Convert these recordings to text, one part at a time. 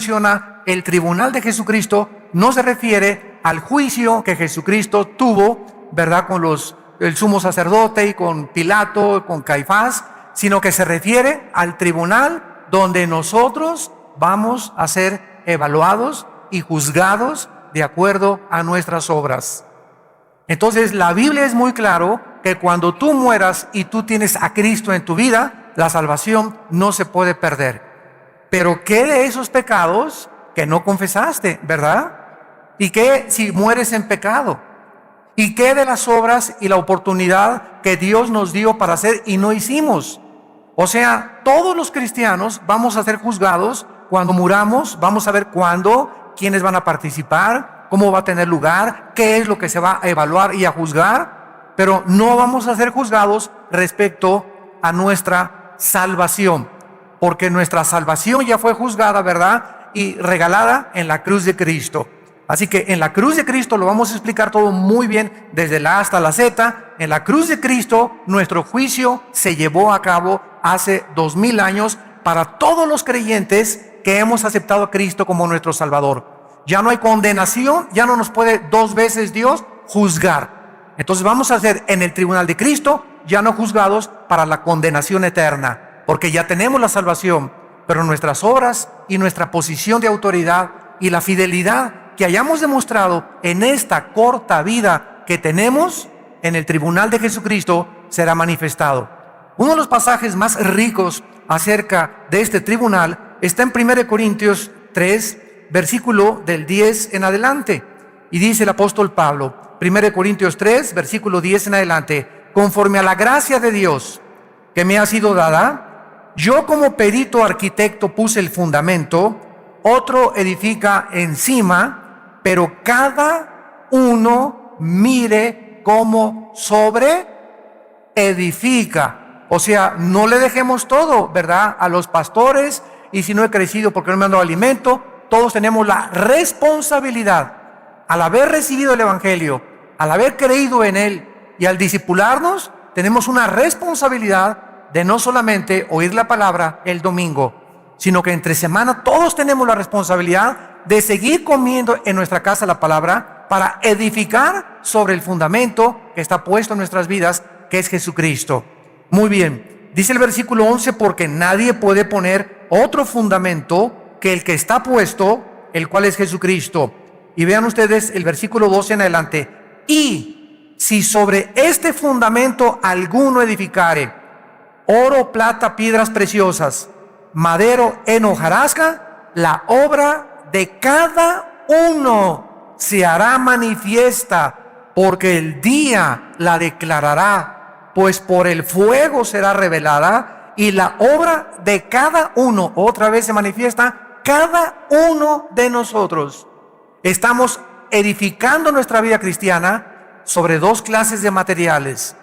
menciona el tribunal de Jesucristo, no se refiere al juicio que Jesucristo tuvo, ¿verdad?, con el sumo sacerdote y con Pilato, con Caifás, sino que se refiere al tribunal donde nosotros vamos a ser evaluados y juzgados de acuerdo a nuestras obras. Entonces la Biblia es muy claro que cuando tú mueras y tú tienes a Cristo en tu vida, la salvación no se puede perder. Pero ¿qué de esos pecados que no confesaste, verdad? ¿Y qué si mueres en pecado? ¿Y qué de las obras y la oportunidad que Dios nos dio para hacer y no hicimos? O sea, todos los cristianos vamos a ser juzgados cuando muramos. Vamos a ver cuándo, quiénes van a participar, cómo va a tener lugar, qué es lo que se va a evaluar y a juzgar, pero no vamos a ser juzgados respecto a nuestra salvación, porque nuestra salvación ya fue juzgada, ¿verdad?, y regalada en la cruz de Cristo. Así que en la cruz de Cristo lo vamos a explicar todo muy bien, desde la A hasta la Z. En la cruz de Cristo nuestro juicio se llevó a cabo hace 2000 años para todos los creyentes que hemos aceptado a Cristo como nuestro Salvador. Ya no hay condenación, ya no nos puede dos veces Dios juzgar. Entonces vamos a ser en el tribunal de Cristo ya no juzgados para la condenación eterna, porque ya tenemos la salvación, pero nuestras obras y nuestra posición de autoridad y la fidelidad que hayamos demostrado en esta corta vida que tenemos en el tribunal de Jesucristo será manifestado. Uno de los pasajes más ricos acerca de este tribunal está en 1 Corintios 3, versículo del 10 en adelante. Y dice el apóstol Pablo, 1 Corintios 3, versículo 10 en adelante: conforme a la gracia de Dios que me ha sido dada, yo como perito arquitecto puse el fundamento, otro edifica encima, pero cada uno mire cómo sobre edifica. O sea, no le dejemos todo, ¿verdad?, a los pastores, y si no he crecido porque no me han dado alimento. Todos tenemos la responsabilidad, al haber recibido el Evangelio, al haber creído en él y al discipularnos, tenemos una responsabilidad de no solamente oír la palabra el domingo, sino que entre semana todos tenemos la responsabilidad de seguir comiendo en nuestra casa la palabra para edificar sobre el fundamento que está puesto en nuestras vidas, que es Jesucristo. Muy bien, dice el versículo 11, porque nadie puede poner otro fundamento que el que está puesto, el cual es Jesucristo. Y vean ustedes el versículo 12 en adelante: y si sobre este fundamento alguno edificare oro, plata, piedras preciosas, madero, heno, hojarasca, la obra de cada uno se hará manifiesta, porque el día la declarará, pues por el fuego será revelada, y la obra de cada uno, otra vez se manifiesta, cada uno de nosotros. Estamos edificando nuestra vida cristiana sobre dos clases de materiales.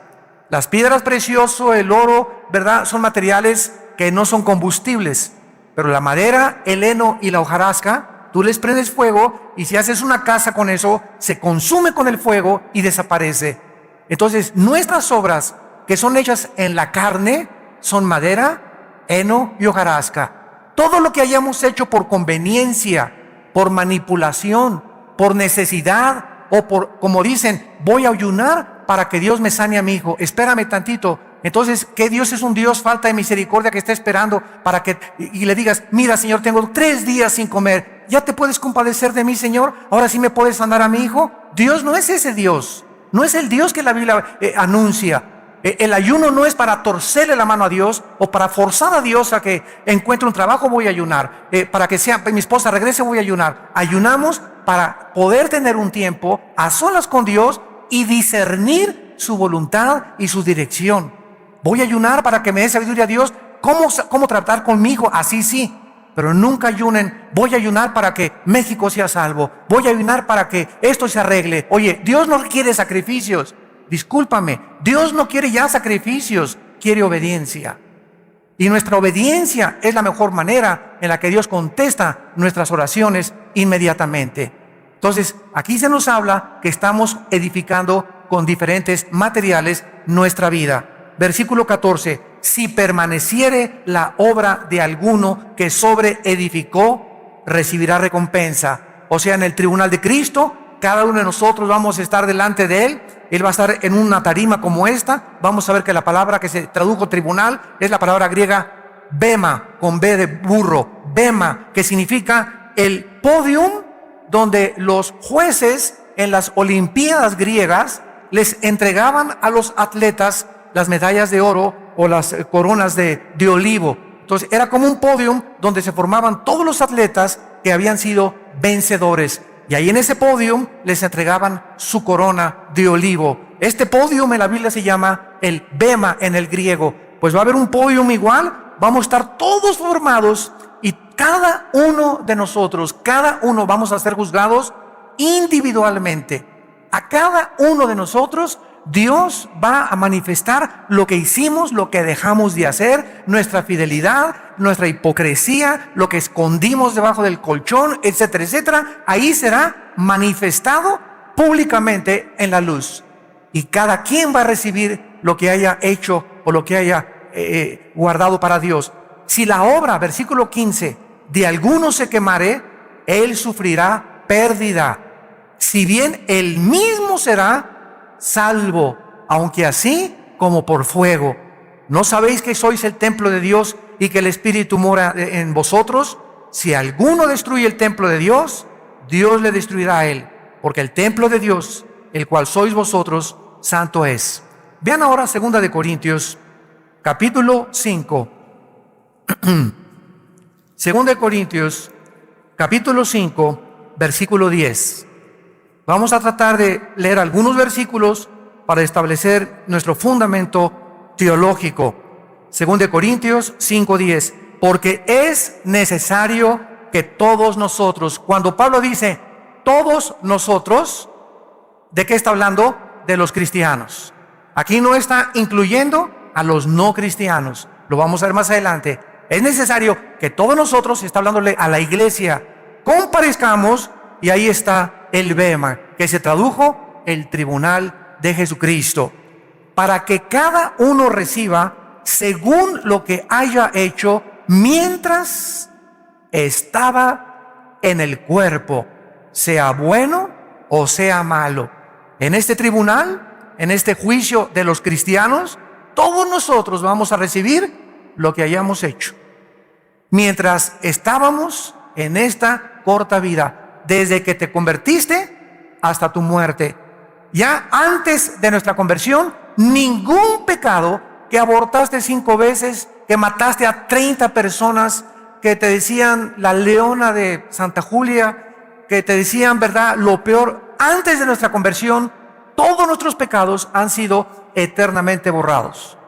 Las piedras preciosas, el oro, ¿verdad?, son materiales que no son combustibles, pero la madera, el heno y la hojarasca, tú les prendes fuego y si haces una casa con eso, se consume con el fuego y desaparece. Entonces, nuestras obras que son hechas en la carne son madera, heno y hojarasca. Todo lo que hayamos hecho por conveniencia, por manipulación, por necesidad, o por, como dicen, voy a ayunar para que Dios me sane a mi hijo, espérame tantito. Entonces, ¿qué Dios es un Dios falta de misericordia que está esperando para que, y le digas, mira, Señor, tengo 3 días sin comer, ¿ya te puedes compadecer de mí, Señor? ¿Ahora sí me puedes sanar a mi hijo? Dios no es ese Dios, no es el Dios que la Biblia anuncia. El ayuno no es para torcerle la mano a Dios o para forzar a Dios a que encuentre un trabajo, voy a ayunar. Para que mi esposa regrese, voy a ayunar. Ayunamos para poder tener un tiempo a solas con Dios y discernir su voluntad y su dirección. Voy a ayunar para que me dé sabiduría a Dios. ¿Cómo tratar con mi hijo? Así sí. Pero nunca ayunen, voy a ayunar para que México sea salvo. Voy a ayunar para que esto se arregle. Oye, Dios no quiere sacrificios. Discúlpame, Dios no quiere ya sacrificios, quiere obediencia. Y nuestra obediencia es la mejor manera en la que Dios contesta nuestras oraciones inmediatamente. Entonces, aquí se nos habla que estamos edificando con diferentes materiales nuestra vida. Versículo 14, si permaneciere la obra de alguno que sobre edificó, recibirá recompensa. O sea, en el tribunal de Cristo, cada uno de nosotros vamos a estar delante de Él. Él va a estar en una tarima como esta. Vamos a ver que la palabra que se tradujo tribunal es la palabra griega bema, con B de burro. Bema, que significa el podium donde los jueces en las olimpiadas griegas les entregaban a los atletas las medallas de oro o las coronas de olivo. Entonces era como un podium donde se formaban todos los atletas que habían sido vencedores. Y ahí en ese podium les entregaban su corona de olivo. Este podium en la Biblia se llama el bema en el griego. Pues va a haber un podium igual, vamos a estar todos formados y cada uno de nosotros, cada uno vamos a ser juzgados individualmente. A cada uno de nosotros Dios va a manifestar lo que hicimos, lo que dejamos de hacer, nuestra fidelidad, nuestra hipocresía, lo que escondimos debajo del colchón, etcétera, etcétera. Ahí será manifestado públicamente en la luz. Y cada quien va a recibir lo que haya hecho o lo que haya guardado para Dios. Si la obra, versículo 15, de alguno se quemare, él sufrirá pérdida. Si bien él mismo será salvo, aunque así como por fuego. ¿No sabéis que sois el templo de Dios y que el Espíritu mora en vosotros? Si alguno destruye el templo de Dios, Dios le destruirá a él, porque el templo de Dios, el cual sois vosotros, santo es. Vean ahora 2 de Corintios, capítulo 5. 2 de Corintios, capítulo 5, versículo 10. Vamos a tratar de leer algunos versículos para establecer nuestro fundamento teológico. 2 de Corintios 5:10. Porque es necesario que todos nosotros, cuando Pablo dice todos nosotros, ¿de qué está hablando? De los cristianos. Aquí no está incluyendo a los no cristianos. Lo vamos a ver más adelante. Es necesario que todos nosotros, está hablándole a la iglesia, comparezcamos, y ahí está el bema, que se tradujo el tribunal de Jesucristo, para que cada uno reciba según lo que haya hecho mientras estaba en el cuerpo, sea bueno o sea malo. En este tribunal, en este juicio de los cristianos, todos nosotros vamos a recibir lo que hayamos hecho mientras estábamos en esta corta vida, desde que te convertiste hasta tu muerte. Ya antes de nuestra conversión, ningún pecado, que abortaste 5 veces, que mataste a 30 personas, que te decían la leona de Santa Julia, que te decían, ¿verdad?, lo peor. Antes de nuestra conversión, todos nuestros pecados han sido eternamente borrados.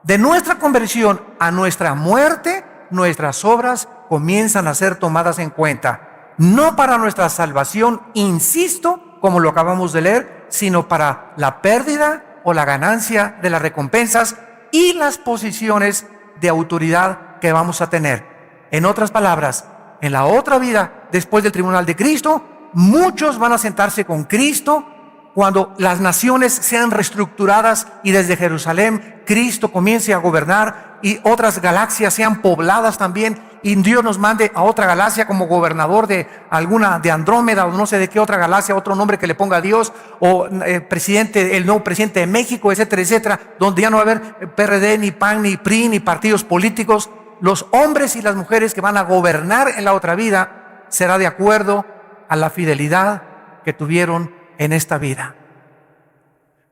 De nuestra conversión a nuestra muerte, nuestras obras comienzan a ser tomadas en cuenta. No para nuestra salvación, insisto, como lo acabamos de leer, sino para la pérdida o la ganancia de las recompensas y las posiciones de autoridad que vamos a tener. En otras palabras, en la otra vida, después del tribunal de Cristo, muchos van a sentarse con Cristo cuando las naciones sean reestructuradas y desde Jerusalén Cristo comience a gobernar y otras galaxias sean pobladas también, y Dios nos mande a otra galaxia como gobernador de alguna, de Andrómeda o no sé de qué otra galaxia, otro nombre que le ponga a Dios, o presidente, el nuevo presidente de México, etcétera, etcétera, donde ya no va a haber PRD, ni PAN, ni PRI, ni partidos políticos. Los hombres y las mujeres que van a gobernar en la otra vida será de acuerdo a la fidelidad que tuvieron en esta vida.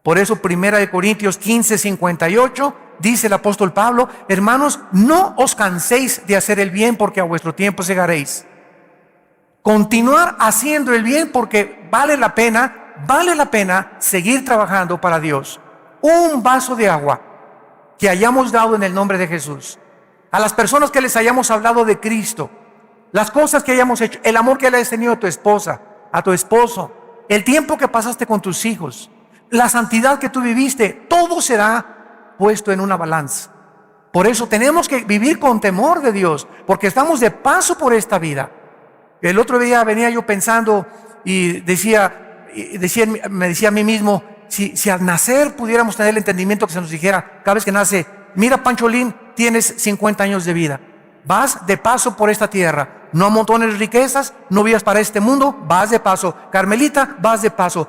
Por eso 1 Corintios 15:58 dice el apóstol Pablo: hermanos, no os canséis de hacer el bien, porque a vuestro tiempo segaréis. Continuar haciendo el bien, porque vale la pena seguir trabajando para Dios. Un vaso de agua que hayamos dado en el nombre de Jesús, a las personas que les hayamos hablado de Cristo, las cosas que hayamos hecho, el amor que le has tenido a tu esposa, a tu esposo, el tiempo que pasaste con tus hijos, la santidad que tú viviste, todo será puesto en una balanza. Por eso tenemos que vivir con temor de Dios, porque estamos de paso por esta vida. El otro día venía yo pensando y me decía a mí mismo, si al nacer pudiéramos tener el entendimiento que se nos dijera cada vez que nace: mira, Pancholín, tienes 50 años de vida, vas de paso por esta tierra, No amontones riquezas, no vivas para este mundo, vas de paso. Carmelita, vas de paso.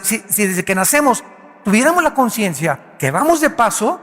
Si desde que nacemos tuviéramos la conciencia que vamos de paso,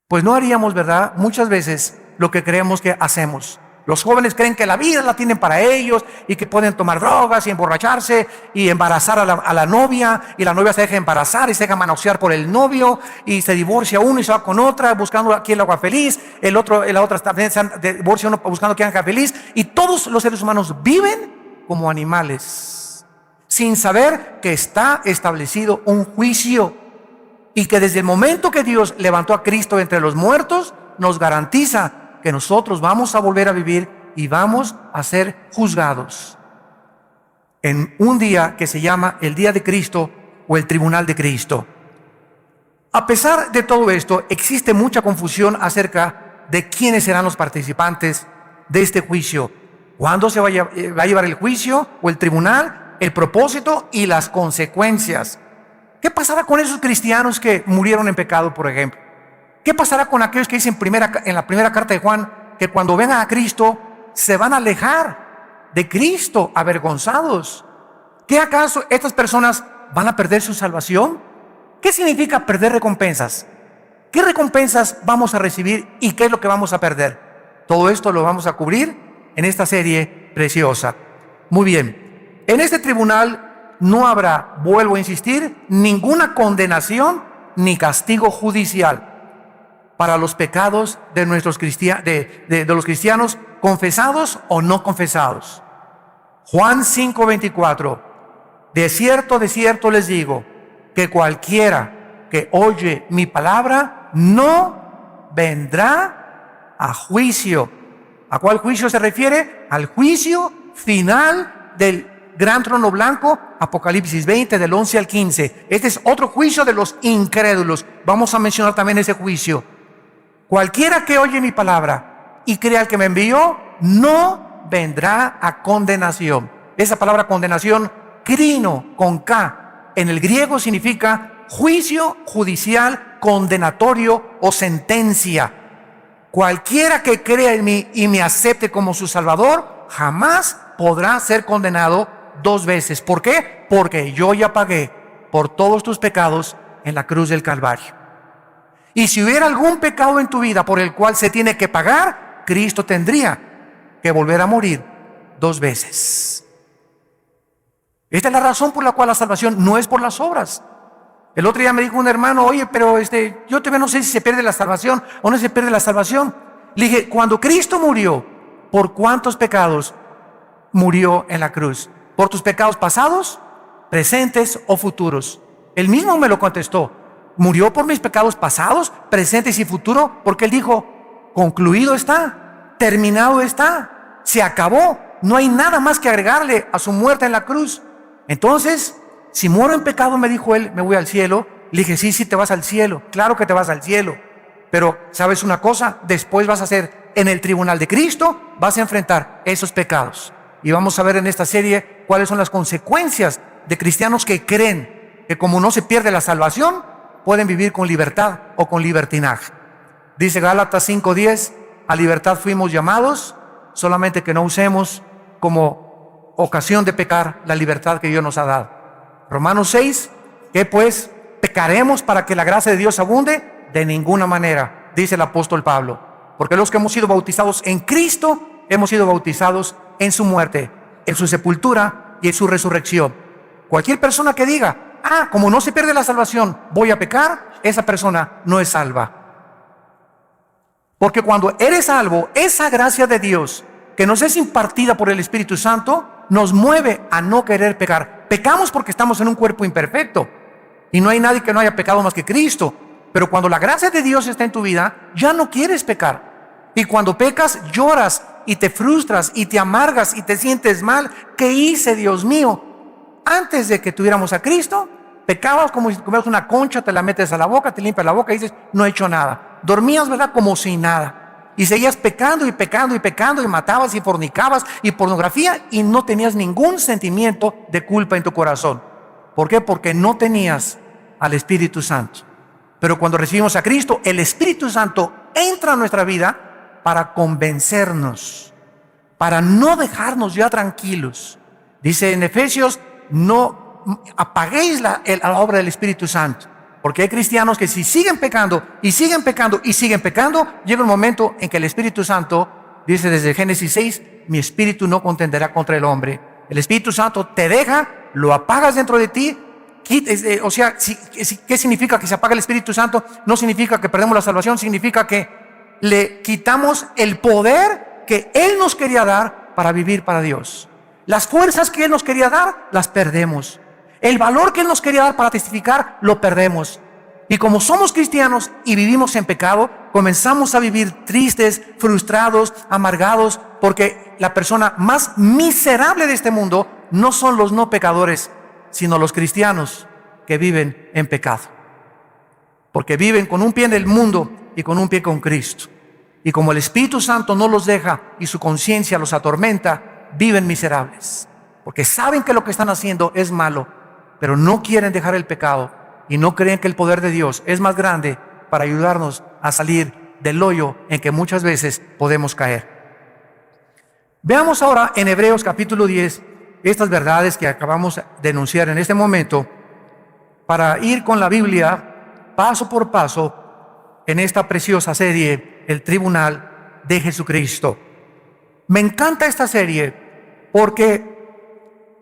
pues no haríamos, ¿verdad?, muchas veces lo que creemos que hacemos. Los jóvenes creen que la vida la tienen para ellos y que pueden tomar drogas y emborracharse y embarazar a la novia, y la novia se deja embarazar y se deja manosear por el novio y se divorcia uno y se va con otra buscando a quien la haga feliz, la otra también se divorcia uno buscando a quien haga feliz, y todos los seres humanos viven como animales sin saber que está establecido un juicio y que desde el momento que Dios levantó a Cristo entre los muertos nos garantiza que nosotros vamos a volver a vivir y vamos a ser juzgados en un día que se llama el día de Cristo o el tribunal de Cristo. A pesar de todo esto, existe mucha confusión acerca de quiénes serán los participantes de este juicio. ¿Cuándo se va a llevar el juicio o el tribunal? El propósito y las consecuencias. ¿Qué pasará con esos cristianos que murieron en pecado, por ejemplo? ¿Qué pasará con aquellos que dicen en la primera carta de Juan que cuando vengan a Cristo se van a alejar de Cristo avergonzados? ¿Qué acaso estas personas van a perder su salvación? ¿Qué significa perder recompensas? ¿Qué recompensas vamos a recibir y qué es lo que vamos a perder? Todo esto lo vamos a cubrir en esta serie preciosa. Muy bien, en este tribunal no habrá, vuelvo a insistir, ninguna condenación ni castigo judicial para los pecados de los cristianos confesados o no confesados. Juan 5:24, de cierto les digo, que cualquiera que oye mi palabra no vendrá a juicio. ¿A cuál juicio se refiere? Al juicio final del gran trono blanco, Apocalipsis 20, del 11 al 15. Este es otro juicio de los incrédulos. Vamos a mencionar también ese juicio. Cualquiera que oye mi palabra y crea al que me envió, no vendrá a condenación. Esa palabra condenación, crino, con K, en el griego significa juicio judicial, condenatorio o sentencia. Cualquiera que crea en mí y me acepte como su Salvador, jamás podrá ser condenado dos veces. ¿Por qué? Porque yo ya pagué por todos tus pecados en la cruz del Calvario. Y si hubiera algún pecado en tu vida por el cual se tiene que pagar, Cristo tendría que volver a morir dos veces. Esta es la razón por la cual la salvación no es por las obras. El otro día me dijo un hermano, oye, pero yo todavía no sé si se pierde la salvación o no se pierde la salvación. Le dije, cuando Cristo murió, ¿por cuántos pecados murió en la cruz? ¿Por tus pecados pasados, presentes o futuros? Él mismo me lo contestó. Murió por mis pecados pasados, presentes y futuros, porque Él dijo, concluido está, terminado está, se acabó, no hay nada más que agregarle a su muerte en la cruz. Entonces, si muero en pecado, me dijo él, me voy al cielo. Le dije, sí, te vas al cielo, claro que te vas al cielo, pero ¿sabes una cosa? Después vas a ser en el tribunal de Cristo, vas a enfrentar esos pecados. Y vamos a ver en esta serie cuáles son las consecuencias de cristianos que creen que como no se pierde la salvación, pueden vivir con libertad o con libertinaje. Dice Gálatas 5:10, a libertad fuimos llamados, solamente que no usemos como ocasión de pecar la libertad que Dios nos ha dado. Romanos 6, ¿qué pues? ¿Pecaremos para que la gracia de Dios abunde? De ninguna manera, dice el apóstol Pablo, porque los que hemos sido bautizados en Cristo, hemos sido bautizados en su muerte, en su sepultura y en su resurrección. Cualquier persona que diga, como no se pierde la salvación, voy a pecar, esa persona no es salva. Porque cuando eres salvo, esa gracia de Dios que nos es impartida por el Espíritu Santo, nos mueve a no querer pecar. Pecamos porque estamos en un cuerpo imperfecto y no hay nadie que no haya pecado más que Cristo. Pero cuando la gracia de Dios está en tu vida, ya no quieres pecar. Y cuando pecas, lloras y te frustras y te amargas y te sientes mal. ¿Qué hice, Dios mío? Antes de que tuviéramos a Cristo, pecabas como si comieras una concha, te la metes a la boca, te limpias la boca y dices, no he hecho nada. Dormías, ¿verdad? Como si nada. Y seguías pecando y pecando y pecando y matabas y fornicabas y pornografía y no tenías ningún sentimiento de culpa en tu corazón. ¿Por qué? Porque no tenías al Espíritu Santo. Pero cuando recibimos a Cristo, el Espíritu Santo entra a nuestra vida para convencernos para no dejarnos ya tranquilos. Dice en Efesios, no apaguéis la obra del Espíritu Santo. Porque hay cristianos que si siguen pecando y siguen pecando y siguen pecando, llega un momento en que el Espíritu Santo, dice desde Génesis 6, mi espíritu no contenderá contra el hombre. El Espíritu Santo te deja, lo apagas dentro de ti. O sea, ¿qué significa que se apaga el Espíritu Santo? No significa que perdemos la salvación, significa que le quitamos el poder que Él nos quería dar para vivir para Dios. Las fuerzas que Él nos quería dar, las perdemos. El valor que Él nos quería dar para testificar, lo perdemos. Y como somos cristianos y vivimos en pecado, comenzamos a vivir tristes, frustrados, amargados, porque la persona más miserable de este mundo no son los no pecadores, sino los cristianos que viven en pecado. Porque viven con un pie en el mundo y con un pie con Cristo. Y como el Espíritu Santo no los deja y su conciencia los atormenta, viven miserables. Porque saben que lo que están haciendo es malo, pero no quieren dejar el pecado y no creen que el poder de Dios es más grande para ayudarnos a salir del hoyo en que muchas veces podemos caer. Veamos ahora en Hebreos capítulo 10 estas verdades que acabamos de enunciar en este momento para ir con la Biblia paso por paso en esta preciosa serie, El Tribunal de Jesucristo. Me encanta esta serie porque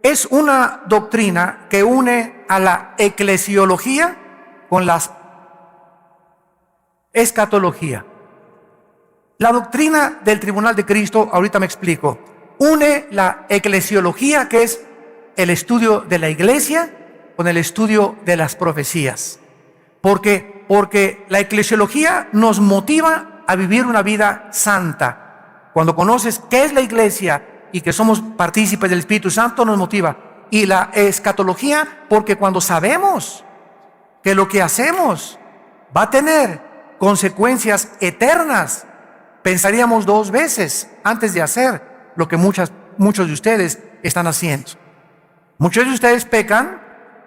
es una doctrina que une a la eclesiología con la escatología. La doctrina del tribunal de Cristo, ahorita me explico, une la eclesiología, que es el estudio de la iglesia, con el estudio de las profecías. Porque la eclesiología nos motiva a vivir una vida santa. Cuando conoces qué es la iglesia y que somos partícipes del Espíritu Santo, nos motiva. Y la escatología, porque cuando sabemos que lo que hacemos va a tener consecuencias eternas, pensaríamos dos veces antes de hacer lo que muchos de ustedes están haciendo. Muchos de ustedes pecan,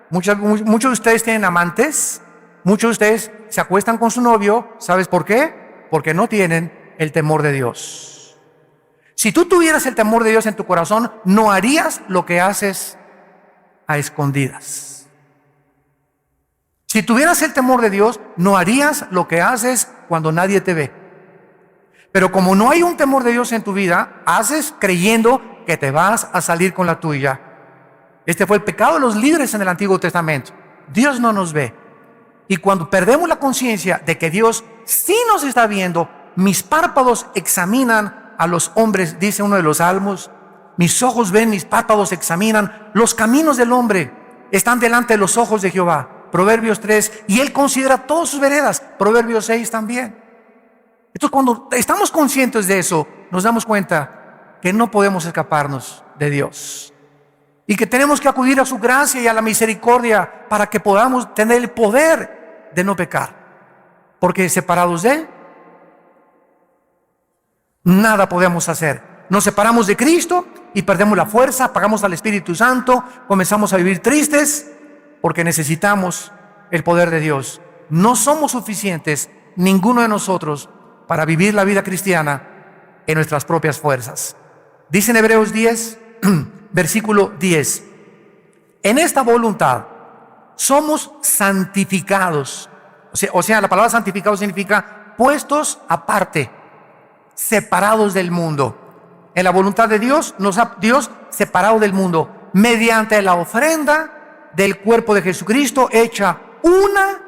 muchos de ustedes tienen amantes, muchos de ustedes se acuestan con su novio. ¿Sabes por qué? Porque no tienen el temor de Dios. Si tú tuvieras el temor de Dios en tu corazón, no harías lo que haces a escondidas. Si tuvieras el temor de Dios, no harías lo que haces cuando nadie te ve. Pero como no hay un temor de Dios en tu vida, haces creyendo que te vas a salir con la tuya. Este fue el pecado de los líderes en el Antiguo Testamento. Dios no nos ve. Y cuando perdemos la conciencia de que Dios sí nos está viendo, mis párpados examinan a los hombres, dice uno de los salmos. Mis ojos ven, mis párpados examinan. Los caminos del hombre están delante de los ojos de Jehová. Proverbios 3. Y Él considera todas sus veredas. Proverbios 6 también. Entonces, cuando estamos conscientes de eso, nos damos cuenta que no podemos escaparnos de Dios. Y que tenemos que acudir a su gracia y a la misericordia para que podamos tener el poder de no pecar. Porque separados de Él, nada podemos hacer. Nos separamos de Cristo y perdemos la fuerza, apagamos al Espíritu Santo, comenzamos a vivir tristes porque necesitamos el poder de Dios. No somos suficientes, ninguno de nosotros, para vivir la vida cristiana en nuestras propias fuerzas. Dice en Hebreos 10, versículo 10, en esta voluntad somos santificados. O sea, la palabra santificado significa puestos aparte, separados del mundo. En la voluntad de Dios, nos ha Dios separado del mundo mediante la ofrenda del cuerpo de Jesucristo hecha una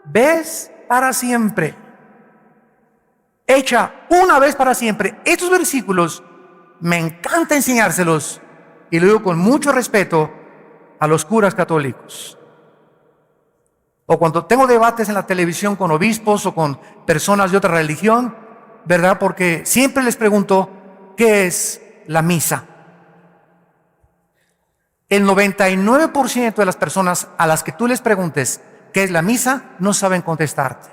vez para siempre. Hecha una vez para siempre. Estos versículos me encanta enseñárselos y lo digo con mucho respeto a los curas católicos. O cuando tengo debates en la televisión con obispos o con personas de otra religión, ¿verdad? Porque siempre les pregunto, ¿qué es la misa? El 99% de las personas a las que tú les preguntes qué es la misa, no saben contestarte.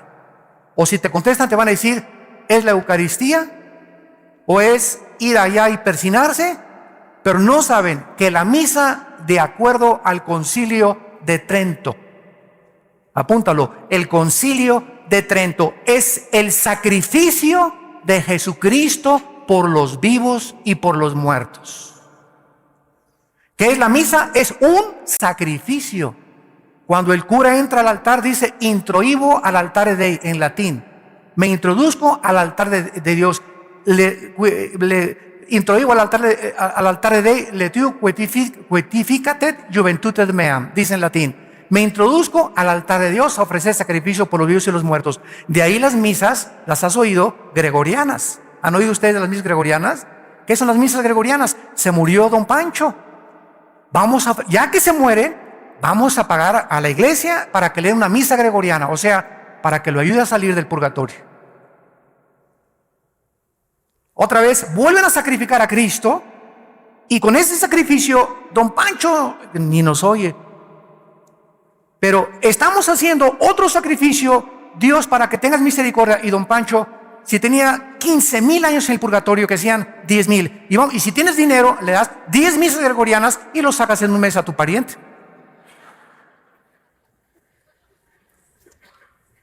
O si te contestan, te van a decir, ¿es la Eucaristía? ¿O es ir allá y persinarse? Pero no saben que la misa, de acuerdo al Concilio de Trento, apúntalo, el Concilio de Trento es el sacrificio de Jesucristo por los vivos y por los muertos. ¿Qué es la misa? Es un sacrificio. Cuando el cura entra al altar dice introibo al altare Dei en latín. Me introduzco al altar de Dios. Le introibo al altare Dei letiu quetificatet juventutem meam, dice en latín. Me introduzco al altar de Dios a ofrecer sacrificio por los vivos y los muertos. De ahí las misas, las has oído, gregorianas. ¿Han oído ustedes de las misas gregorianas? ¿Qué son las misas gregorianas? Se murió don Pancho. Ya que se muere, vamos a pagar a la iglesia para que le den una misa gregoriana, o sea, para que lo ayude a salir del purgatorio. Otra vez, vuelven a sacrificar a Cristo y con ese sacrificio, don Pancho ni nos oye. Pero estamos haciendo otro sacrificio, Dios, para que tengas misericordia. Y don Pancho, si tenía 15,000 años en el purgatorio, que sean 10,000. Y si tienes dinero, le das 10 misas gregorianas y lo sacas en un mes a tu pariente.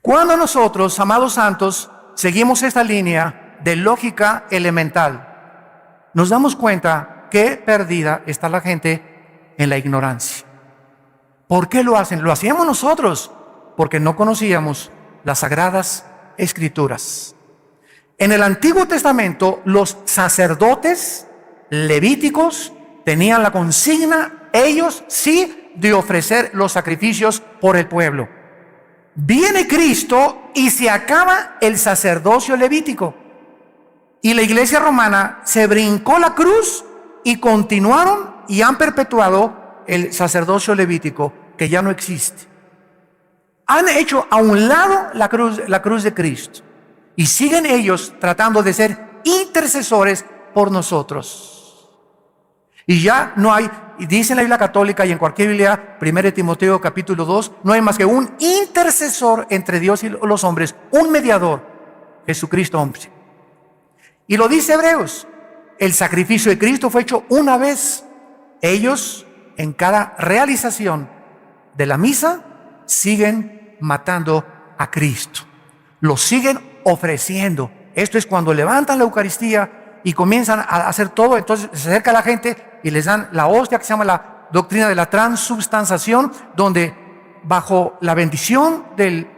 Cuando nosotros, amados santos, seguimos esta línea de lógica elemental, nos damos cuenta que perdida está la gente en la ignorancia. ¿Por qué lo hacen? Lo hacíamos nosotros, porque no conocíamos las sagradas escrituras. En el Antiguo Testamento, los sacerdotes levíticos tenían la consigna, ellos sí, de ofrecer los sacrificios por el pueblo. Viene Cristo y se acaba el sacerdocio levítico. Y la iglesia romana se brincó la cruz y continuaron y han perpetuado el sacerdocio levítico, que ya no existe. Han hecho a un lado la cruz de Cristo y siguen ellos tratando de ser intercesores por nosotros. Y ya no hay, y dice en la Biblia católica y en cualquier Biblia, 1 Timoteo capítulo 2, no hay más que un intercesor entre Dios y los hombres, un mediador, Jesucristo hombre. Y lo dice Hebreos, el sacrificio de Cristo fue hecho una vez. Ellos, en cada realización de la misa, siguen matando a Cristo. Lo siguen ofreciendo. Esto es cuando levantan la Eucaristía y comienzan a hacer todo. Entonces se acerca la gente y les dan la hostia, que se llama la doctrina de la transubstanciación, donde bajo la bendición del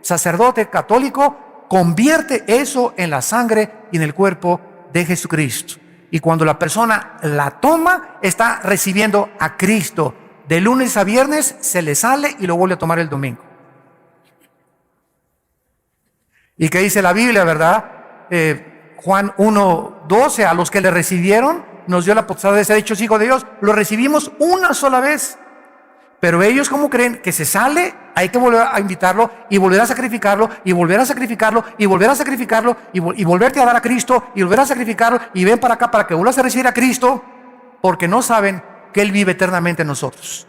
sacerdote católico convierte eso en la sangre y en el cuerpo de Jesucristo. Y cuando la persona la toma, está recibiendo a Cristo. De lunes a viernes se le sale y lo vuelve a tomar el domingo. ¿Y qué dice la Biblia, verdad? Juan 1:12, a los que le recibieron, nos dio la potestad de ser hechos hijos de Dios. Lo recibimos una sola vez. Pero ellos, ¿cómo creen? Que se sale, hay que volver a invitarlo y volver a sacrificarlo y volver a sacrificarlo y volver a sacrificarlo y volverte a dar a Cristo y volver a sacrificarlo y ven para acá para que vuelvas a recibir a Cristo, porque no saben que Él vive eternamente en nosotros.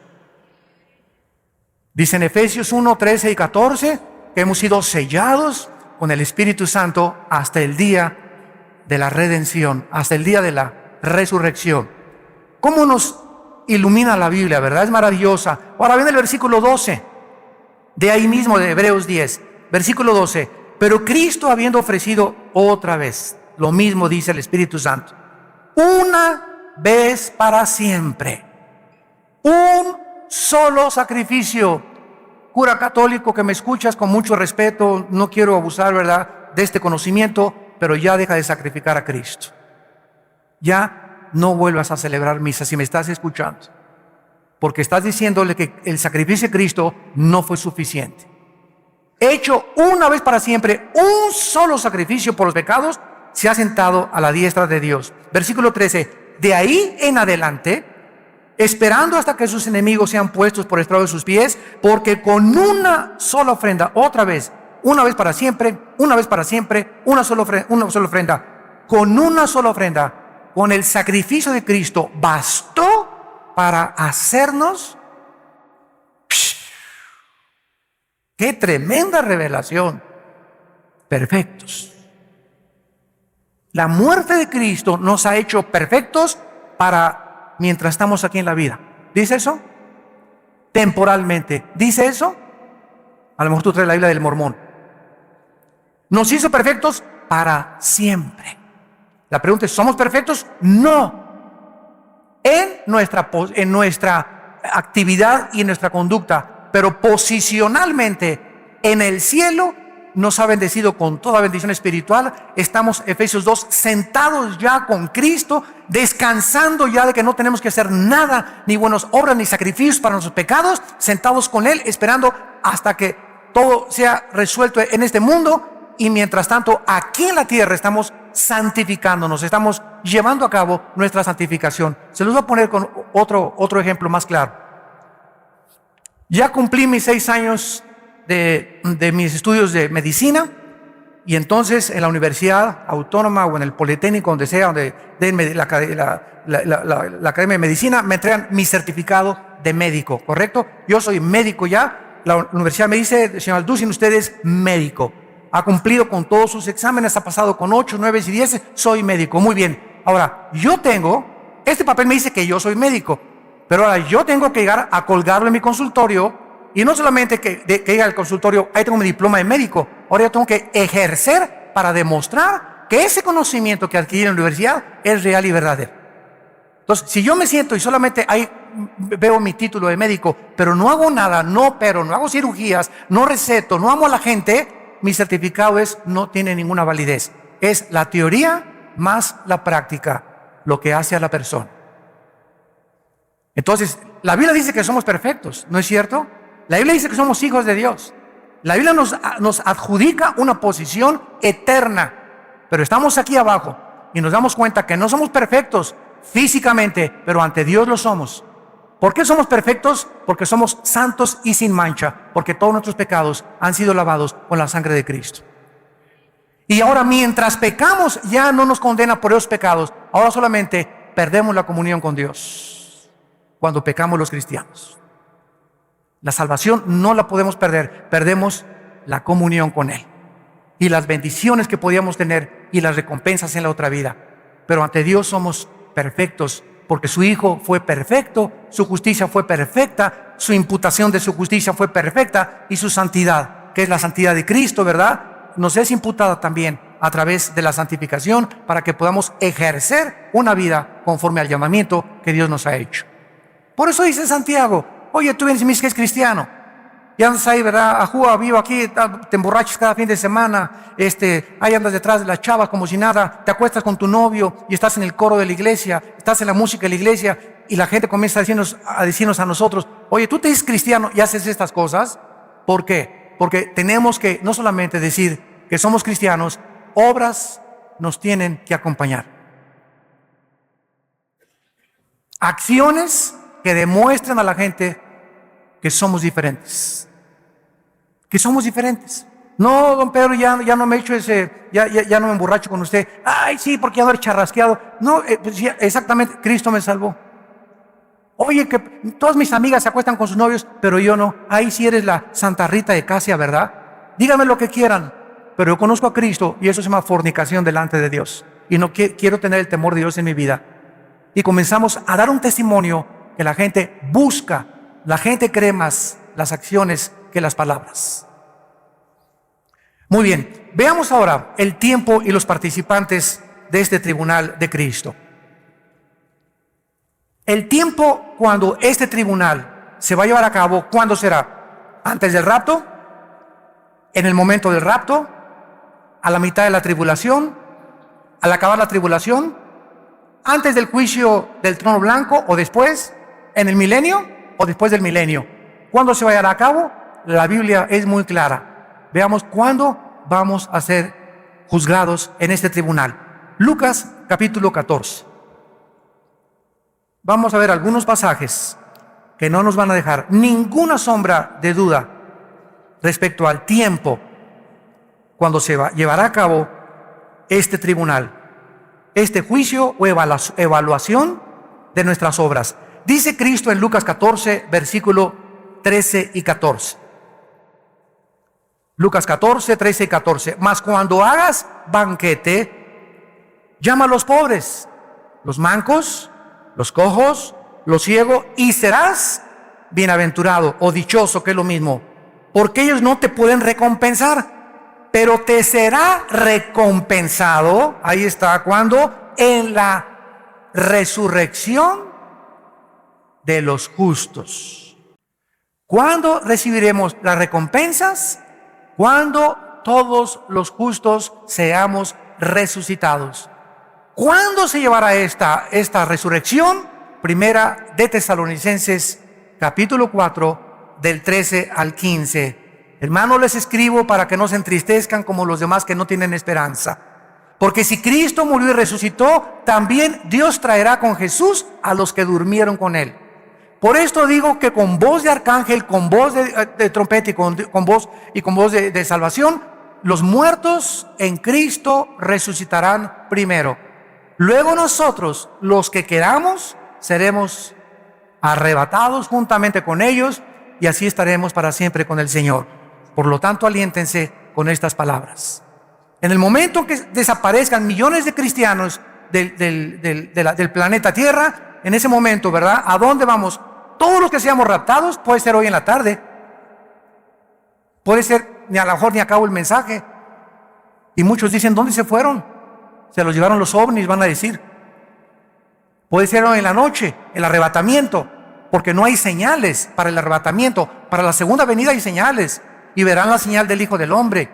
Dice en Efesios 1:13 y 14 que hemos sido sellados con el Espíritu Santo hasta el día de la redención, hasta el día de la resurrección. ¿Cómo nos ilumina la Biblia, verdad? Es maravillosa. Ahora viene el versículo 12, de ahí mismo de Hebreos 10, versículo 12. Pero Cristo, habiendo ofrecido otra vez, lo mismo dice el Espíritu Santo, una vez para siempre, un solo sacrificio. Cura católico que me escuchas, con mucho respeto, no quiero abusar, ¿verdad?, de este conocimiento, pero ya deja de sacrificar a Cristo. Ya no vuelvas a celebrar misa si me estás escuchando, porque estás diciéndole que el sacrificio de Cristo no fue suficiente. Hecho una vez para siempre, un solo sacrificio por los pecados, se ha sentado a la diestra de Dios. Versículo 13, de ahí en adelante, esperando hasta que sus enemigos sean puestos por estrado de sus pies, porque con una sola ofrenda, otra vez, una vez para siempre, una vez para siempre, una sola ofrenda, con una sola ofrenda, con el sacrificio de Cristo, bastó para hacernos. ¡Qué tremenda revelación! Perfectos. La muerte de Cristo nos ha hecho perfectos para mientras estamos aquí en la vida. ¿Dice eso? Temporalmente. ¿Dice eso? A lo mejor tú traes la Biblia del Mormón. Nos hizo perfectos para siempre. La pregunta es, ¿somos perfectos? No. En nuestra actividad y en nuestra conducta, pero posicionalmente en el cielo nos ha bendecido con toda bendición espiritual. Estamos, Efesios 2, sentados ya con Cristo, descansando ya de que no tenemos que hacer nada, ni buenas obras, ni sacrificios para nuestros pecados, sentados con Él, esperando hasta que todo sea resuelto en este mundo. Y mientras tanto, aquí en la tierra estamos santificándonos, estamos llevando a cabo nuestra santificación. Se los voy a poner con otro ejemplo más claro. Ya cumplí mis 6 años de mis estudios de medicina, y entonces en la Universidad Autónoma o en el Politécnico, donde sea, donde den la Academia de Medicina, me entregan mi certificado de médico, ¿correcto? Yo soy médico ya. La universidad me dice, señor Alducin, usted es médico. Ha cumplido con todos sus exámenes, ha pasado con 8, 9 y 10, soy médico. Muy bien. Ahora, este papel me dice que yo soy médico, pero ahora yo tengo que llegar a colgarlo en mi consultorio, y no solamente que llegue al consultorio, ahí tengo mi diploma de médico, ahora yo tengo que ejercer para demostrar que ese conocimiento que adquirí en la universidad es real y verdadero. Entonces, si yo me siento y solamente ahí veo mi título de médico, pero no hago nada, no opero, no hago cirugías, no receto, no amo a la gente, mi certificado no tiene ninguna validez. Es la teoría más la práctica lo que hace a la persona. Entonces, la Biblia dice que somos perfectos, ¿no es cierto? La Biblia dice que somos hijos de Dios. La Biblia nos adjudica una posición eterna, pero estamos aquí abajo y nos damos cuenta que no somos perfectos físicamente, pero ante Dios lo somos. ¿Por qué somos perfectos? Porque somos santos y sin mancha, porque todos nuestros pecados han sido lavados con la sangre de Cristo. Y ahora, mientras pecamos, ya no nos condena por esos pecados. Ahora solamente perdemos la comunión con Dios cuando pecamos los cristianos. La salvación no la podemos perder, perdemos la comunión con Él y las bendiciones que podíamos tener y las recompensas en la otra vida. Pero ante Dios somos perfectos, porque su Hijo fue perfecto, su justicia fue perfecta, su imputación de su justicia fue perfecta, y su santidad, que es la santidad de Cristo, ¿verdad?, nos es imputada también a través de la santificación, para que podamos ejercer una vida conforme al llamamiento que Dios nos ha hecho. Por eso dice Santiago, oye, tú vienes y me dices que es cristiano, y andas ahí, ¿verdad?, ajúa, vivo aquí, te emborrachas cada fin de semana, ahí andas detrás de las chavas como si nada, te acuestas con tu novio y estás en el coro de la iglesia, estás en la música de la iglesia, y la gente comienza a decirnos a nosotros, oye, tú te dices cristiano y haces estas cosas. ¿Por qué? Porque tenemos que no solamente decir que somos cristianos, obras nos tienen que acompañar. Acciones que demuestren a la gente que somos diferentes. Que somos diferentes. No, don Pedro, ya no me echo ya no me emborracho con usted. Ay, sí, porque ya no eres charrasqueado. No, pues ya, exactamente, Cristo me salvó. Oye, que todas mis amigas se acuestan con sus novios, pero yo no. Ahí sí eres la Santa Rita de Casia, ¿verdad? Díganme lo que quieran, pero yo conozco a Cristo, y eso se llama fornicación delante de Dios. Y no quiero tener el temor de Dios en mi vida. Y comenzamos a dar un testimonio que la gente busca. La gente cree más las acciones que las palabras. Muy bien, veamos ahora el tiempo y los participantes de este tribunal de Cristo. El tiempo cuando este tribunal se va a llevar a cabo, ¿cuándo será? ¿Antes del rapto? ¿En el momento del rapto? ¿A la mitad de la tribulación? ¿Al acabar la tribulación? ¿Antes del juicio del trono blanco o después? ¿En el milenio o después del milenio? ¿Cuándo se va a llevar a cabo? La Biblia es muy clara. Veamos cuándo vamos a ser juzgados en este tribunal. Lucas capítulo 14. Vamos a ver algunos pasajes que no nos van a dejar ninguna sombra de duda respecto al tiempo cuando se llevará a cabo este tribunal, este juicio o evaluación de nuestras obras. Dice Cristo en Lucas 14, versículo 13 y 14. Lucas 14, 13 y 14. Mas cuando hagas banquete, llama a los pobres, los mancos, los cojos, los ciegos, y serás bienaventurado o dichoso, que es lo mismo, porque ellos no te pueden recompensar, pero te será recompensado, ahí está, cuando en la resurrección de los justos. ¿Cuándo recibiremos las recompensas? Cuando todos los justos seamos resucitados. ¿Cuándo se llevará esta resurrección? Primera de Tesalonicenses, capítulo 4, del 13 al 15. Hermanos, les escribo para que no se entristezcan como los demás que no tienen esperanza. Porque si Cristo murió y resucitó, también Dios traerá con Jesús a los que durmieron con Él. Por esto digo que con voz de arcángel, con voz de trompeta y con voz de salvación, los muertos en Cristo resucitarán primero. Luego nosotros, los que quedamos, seremos arrebatados juntamente con ellos y así estaremos para siempre con el Señor. Por lo tanto, aliéntense con estas palabras. En el momento que desaparezcan millones de cristianos del planeta Tierra, en ese momento, ¿verdad? ¿A dónde vamos? Todos los que seamos raptados, puede ser hoy en la tarde. Puede ser, a lo mejor ni acabo el mensaje. Y muchos dicen, ¿dónde se fueron? Se los llevaron los ovnis, van a decir. Puede ser hoy en la noche, el arrebatamiento, porque no hay señales para el arrebatamiento. Para la segunda venida hay señales, y verán la señal del Hijo del Hombre.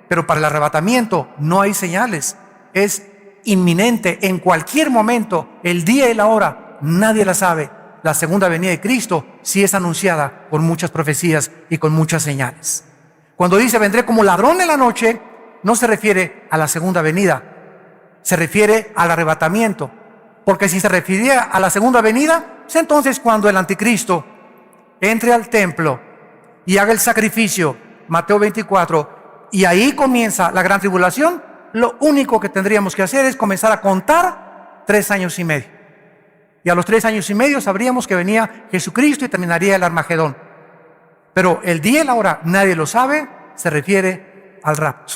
Pero para el arrebatamiento no hay señales. Es inminente, en cualquier momento, el día y la hora, nadie la sabe. La segunda venida de Cristo sí es anunciada con muchas profecías y con muchas señales. Cuando dice vendré como ladrón en la noche, no se refiere a la segunda venida, se refiere al arrebatamiento. Porque si se refiere a la segunda venida, es entonces cuando el anticristo entre al templo y haga el sacrificio, Mateo 24, y ahí comienza la gran tribulación. Lo único que tendríamos que hacer es comenzar a contar 3 años y medio. Y a los 3 años y medio sabríamos que venía Jesucristo y terminaría el Armagedón. Pero el día y la hora, nadie lo sabe, se refiere al rapto,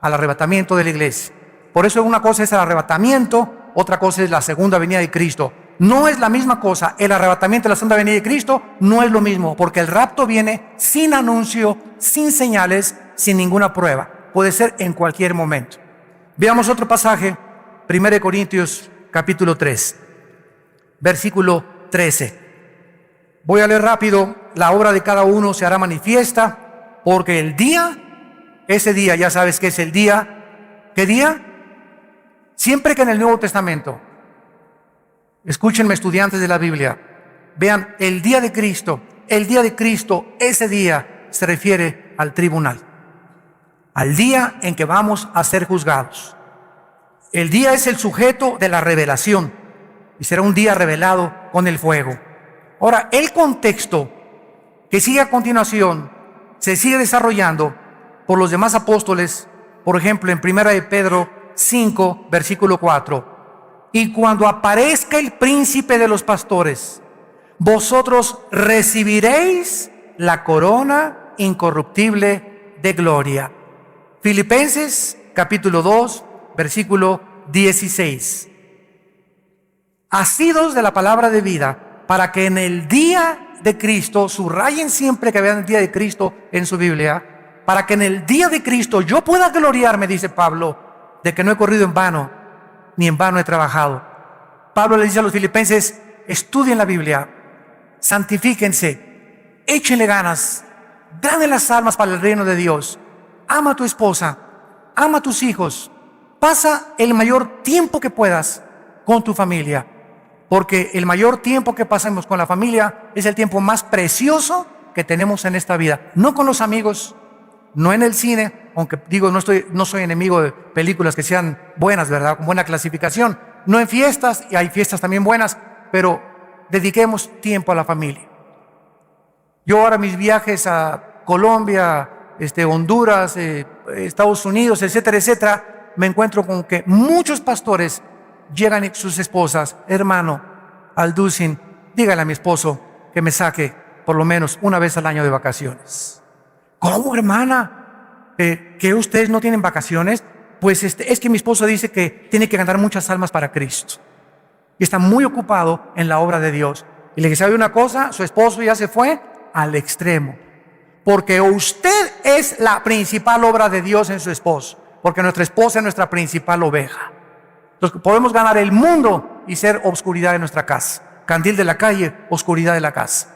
al arrebatamiento de la iglesia. Por eso una cosa es el arrebatamiento, otra cosa es la segunda venida de Cristo. No es la misma cosa, el arrebatamiento de la segunda venida de Cristo no es lo mismo, porque el rapto viene sin anuncio, sin señales, sin ninguna prueba. Puede ser en cualquier momento. Veamos otro pasaje, 1 Corintios capítulo 3. Versículo 13. Voy a leer rápido. La obra de cada uno se hará manifiesta, porque el día, ese día, ya sabes que es el día. ¿Qué día? Siempre que en el Nuevo Testamento, escúchenme estudiantes de la Biblia, vean el día de Cristo, ese día se refiere al tribunal, al día en que vamos a ser juzgados. El día es el sujeto de la revelación. Y será un día revelado con el fuego. Ahora, el contexto que sigue a continuación se sigue desarrollando por los demás apóstoles. Por ejemplo, en 1 de Pedro 5, versículo 4. Y cuando aparezca el príncipe de los pastores, vosotros recibiréis la corona incorruptible de gloria. Filipenses capítulo 2, versículo 16. Asidos de la palabra de vida, para que en el día de Cristo, subrayen siempre que vean el día de Cristo en su Biblia, para que en el día de Cristo yo pueda gloriarme, dice Pablo, de que no he corrido en vano, ni en vano he trabajado. Pablo le dice a los filipenses, estudien la Biblia, santifíquense, échenle ganas, ganen las almas para el reino de Dios, ama a tu esposa, ama a tus hijos, pasa el mayor tiempo que puedas con tu familia. Porque el mayor tiempo que pasemos con la familia es el tiempo más precioso que tenemos en esta vida. No con los amigos, no en el cine, aunque digo, no soy enemigo de películas que sean buenas, ¿verdad? Con buena clasificación. No en fiestas, y hay fiestas también buenas, pero dediquemos tiempo a la familia. Yo ahora mis viajes a Colombia, Honduras, Estados Unidos, etcétera, etcétera, me encuentro con que muchos pastores llegan sus esposas, hermano, Alducin, dígale a mi esposo que me saque por lo menos una vez al año de vacaciones. ¿Cómo, hermana? ¿Que ustedes no tienen vacaciones? Pues es que mi esposo dice que tiene que ganar muchas almas para Cristo. Y está muy ocupado en la obra de Dios. Y le dije, ¿sabe una cosa? Su esposo ya se fue al extremo. porque usted es la principal obra de Dios en su esposo, porque nuestra esposa es nuestra principal oveja. Entonces podemos ganar el mundo y ser obscuridad en nuestra casa, candil de la calle, oscuridad de la casa.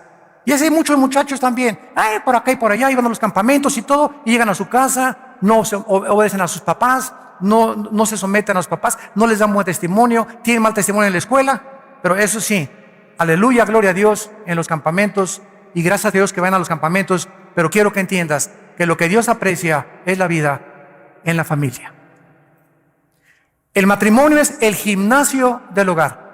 Y así hay muchos muchachos también, por acá y por allá, iban a los campamentos y todo, y llegan a su casa, no obedecen a sus papás, no se someten a los papás, no les dan buen testimonio, tienen mal testimonio en la escuela, pero eso sí, aleluya, gloria a Dios en los campamentos, y gracias a Dios que van a los campamentos, pero quiero que entiendas que lo que Dios aprecia es la vida en la familia. El matrimonio es el gimnasio del hogar.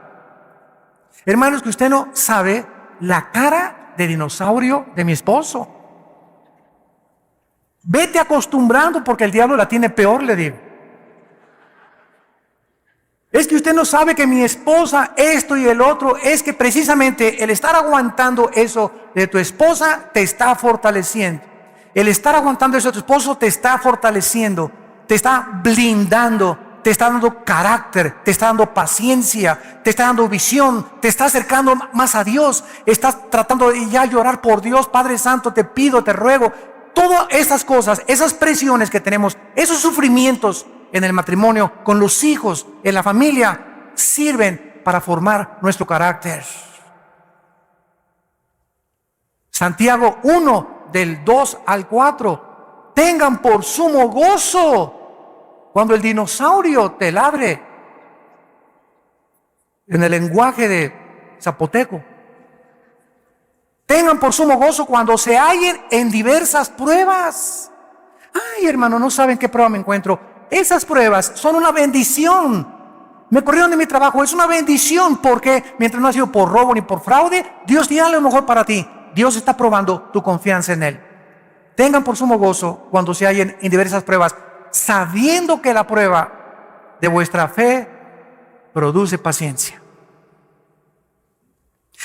Hermanos, que usted no sabe la cara de dinosaurio de mi esposo. Vete acostumbrando porque el diablo la tiene peor, le digo. Es que usted no sabe que mi esposa, esto y el otro, es que precisamente el estar aguantando eso de tu esposa te está fortaleciendo. El estar aguantando eso de tu esposo te está fortaleciendo, te está blindando, te está dando carácter, te está dando paciencia, te está dando visión, te está acercando más a Dios, estás tratando de ya llorar por Dios. Padre Santo, te pido, te ruego. Todas esas cosas, esas presiones que tenemos, esos sufrimientos en el matrimonio, con los hijos, en la familia, sirven para formar nuestro carácter. Santiago 1, del 2 al 4. Tengan por sumo gozo cuando el dinosaurio te ladre, en el lenguaje de zapoteco. Tengan por sumo gozo cuando se hallen en diversas pruebas. Ay, hermano, no saben qué prueba me encuentro. Esas pruebas son una bendición. Me corrieron de mi trabajo, es una bendición, porque mientras no ha sido por robo ni por fraude, Dios tiene lo mejor para ti. Dios está probando tu confianza en Él. Tengan por sumo gozo cuando se hallen en diversas pruebas, sabiendo que la prueba de vuestra fe produce paciencia.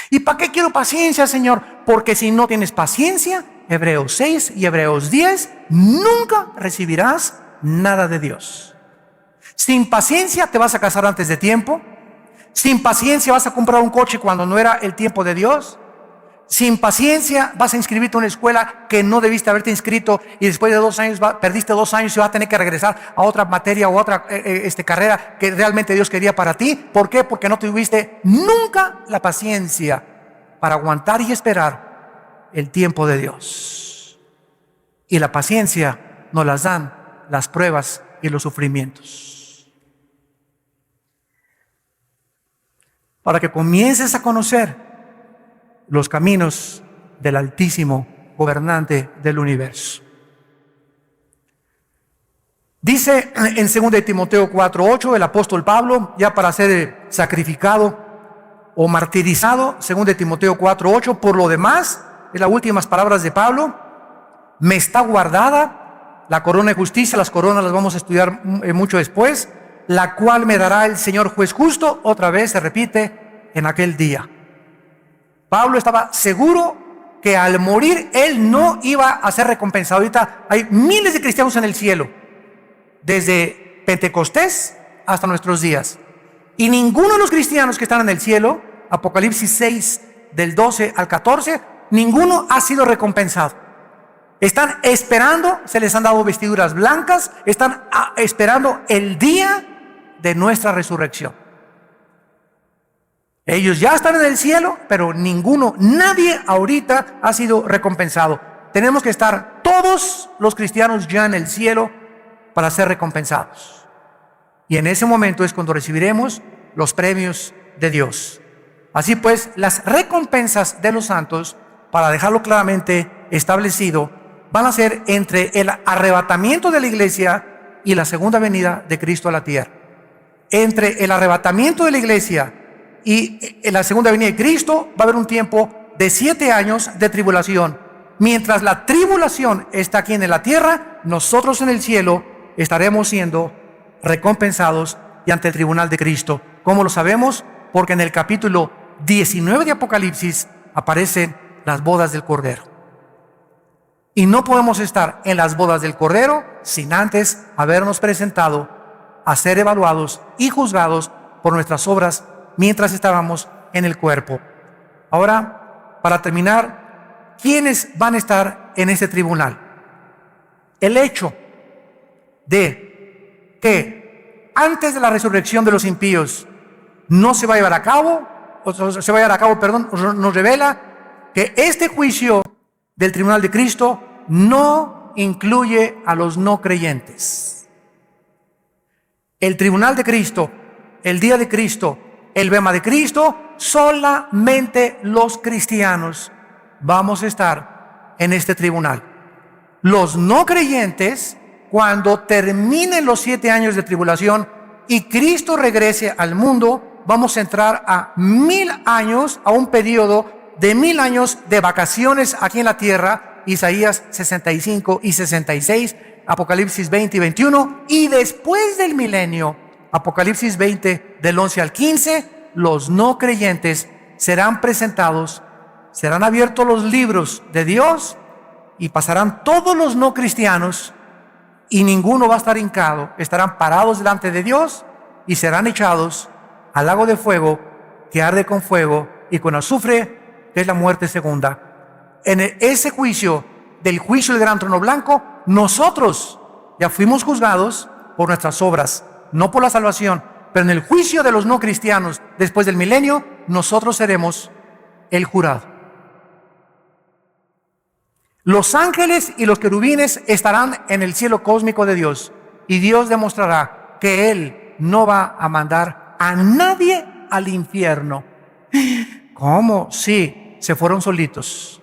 ¿Y para qué quiero paciencia, Señor? Porque si no tienes paciencia, Hebreos 6 y Hebreos 10, nunca recibirás nada de Dios. Sin paciencia te vas a casar antes de tiempo. Sin paciencia vas a comprar un coche cuando no era el tiempo de Dios. Sin paciencia vas a inscribirte a una escuela que no debiste haberte inscrito, y después de 2 años perdiste 2 años y vas a tener que regresar a otra materia o otra carrera que realmente Dios quería para ti. ¿Por qué? Porque no tuviste nunca la paciencia para aguantar y esperar el tiempo de Dios. Y la paciencia nos las dan las pruebas y los sufrimientos. Para que comiences a conocer los caminos del Altísimo Gobernante del universo. Dice en 2 Timoteo 4:8 el apóstol Pablo, ya para ser sacrificado o martirizado, 2 Timoteo 4:8, por lo demás, en las últimas palabras de Pablo, me está guardada la corona de justicia. Las coronas las vamos a estudiar mucho después, la cual me dará el Señor juez justo, otra vez se repite, en aquel día. Pablo estaba seguro que al morir él no iba a ser recompensado. Ahorita hay miles de cristianos en el cielo, desde Pentecostés hasta nuestros días, y ninguno de los cristianos que están en el cielo, Apocalipsis 6 del 12 al 14, ninguno ha sido recompensado. Están esperando, se les han dado vestiduras blancas, están esperando el día de nuestra resurrección. Ellos ya están en el cielo, pero nadie ahorita ha sido recompensado. Tenemos que estar todos los cristianos ya en el cielo para ser recompensados. Y en ese momento es cuando recibiremos los premios de Dios. Así pues, las recompensas de los santos, para dejarlo claramente establecido, van a ser entre el arrebatamiento de la iglesia y la segunda venida de Cristo a la tierra. Entre el arrebatamiento de la iglesia y en la segunda venida de Cristo va a haber un tiempo de 7 años de tribulación. Mientras la tribulación está aquí en la tierra, nosotros en el cielo estaremos siendo recompensados y ante el tribunal de Cristo. ¿Cómo lo sabemos? Porque en el capítulo 19 de Apocalipsis aparecen las bodas del Cordero. Y no podemos estar en las bodas del Cordero sin antes habernos presentado a ser evaluados y juzgados por nuestras obras mientras estábamos en el cuerpo. Ahora, para terminar, ¿quiénes van a estar en este tribunal? El hecho de que antes de la resurrección de los impíos no se va a llevar a cabo, nos revela que este juicio del tribunal de Cristo no incluye a los no creyentes. El tribunal de Cristo, el día de Cristo, el bema de Cristo, solamente los cristianos vamos a estar en este tribunal. Los no creyentes, cuando terminen los 7 años de tribulación y Cristo regrese al mundo, vamos a entrar a 1000 años, a un periodo de 1000 años de vacaciones aquí en la tierra, Isaías 65 y 66, Apocalipsis 20 y 21, y después del milenio, Apocalipsis 20 del 11 al 15, los no creyentes serán presentados, serán abiertos los libros de Dios y pasarán todos los no cristianos y ninguno va a estar hincado, estarán parados delante de Dios y serán echados al lago de fuego que arde con fuego y con azufre, que es la muerte segunda. En ese juicio, del juicio del gran trono blanco, nosotros ya fuimos juzgados por nuestras obras, no por la salvación, pero en el juicio de los no cristianos después del milenio, nosotros seremos el jurado. Los ángeles y los querubines estarán en el cielo cósmico de Dios y Dios demostrará que Él no va a mandar a nadie al infierno. ¿Cómo? Sí, se fueron solitos.